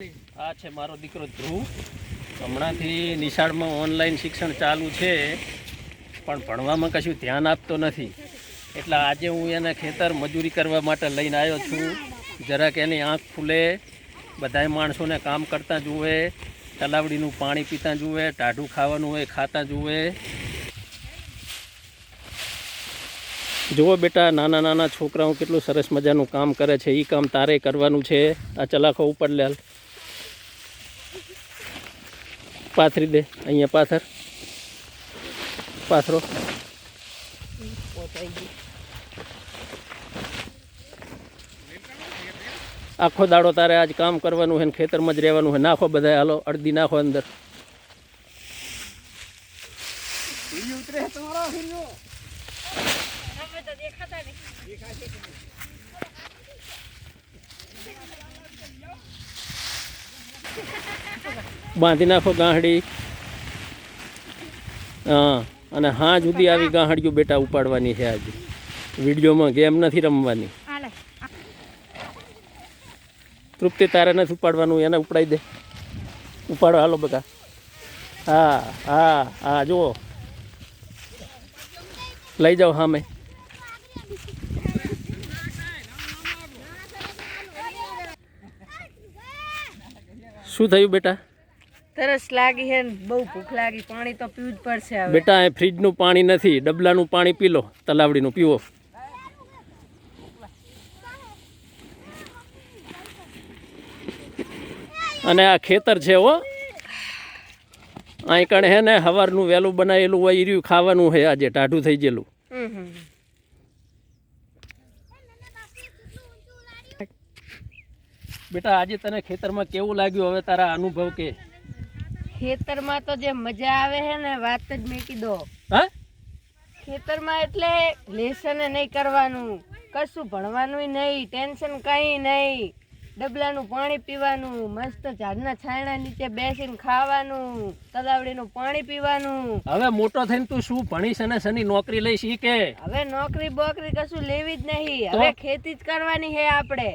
આ છે મારો દીકરો ધ્રુવ. હમણાંથી નિશાળમાં ઓનલાઈન શિક્ષણ ચાલુ છે, પણ ભણવામાં કશું ધ્યાન આપતો નથી. એટલે આજે હું એને ખેતર મજૂરી કરવા માટે લઈને આવ્યો છું. જરાક એની આંખ ખુલે, બધાય માણસોને કામ કરતા જુએ, તલાવડીનું પાણી પીતા જુએ, ટાઢું ખાવાનું હોય ખાતા જુએ. જુઓ બેટા, નાના નાના છોકરાઓ કેટલું સરસ મજાનું કામ કરે છે. એ કામ તારે કરવાનું છે. આ ચલાખો ઉપર લે, પાથરી દે. અહીંયા પાથરો. આખો દાડો તારે આજ કામ કરવાનું હોય ને ખેતરમાં જ રહેવાનું હોય. નાખો બધા, હાલો અડધી નાખો અંદર. બાંધી નાખો ગાંહડી. હા, અને હા જુદી આવી ગાંહડીઓ બેટા ઉપાડવાની છે આજે. વિડીયોમાં ગેમ નથી રમવાની. તૃપ્તિ તારે નથી ઉપાડવાનું, એને ઉપડાવી દે. ઉપાડો, હાલો બધા. હા હા હા, જુઓ, લઈ જાઓ સામે. શું થયું બેટા? તરસ લાગી છે ને બહુ ભૂખ લાગી, પાણી તો પીવું જ પડશે હવે. બેટા, એ ફ્રીજનું પાણી નથી, ડબલાનું પાણી પી લો, તલાવડીનું પીવો. અને આ ખેતર છે હો, અહીં કણે હે ને સવારનું વહેલું બનાવેલું હોય, ઈર્યું ખાવાનું છે આજે, ટાઢું થઈ ગયેલું. બેટા, આજે તને ખેતરમાં કેવું લાગ્યું? હવે તારા અનુભવ કે. ખેતરમાં તો જે મજા આવે છે ને વાત જ મેકી દો. હા, ખેતરમાં એટલે લેસન નહીં કરવાનું, કશું ભણવાનું નહીં, ટેન્શન કઈ નહીં, ડબલાનું પાણી પીવાનું, મસ્ત ઝાડના છાંયડા નીચે બેસીને ખાવાનું, તલાવડીનું પાણી પીવાનું. હવે મોટો થઈને તું શું ભણીશ અને શની નોકરી લઈશ ઈ કે? હવે નોકરી બોકરી કશું લેવી જ નહીં, હવે ખેતી જ કરવાની છે આપણે.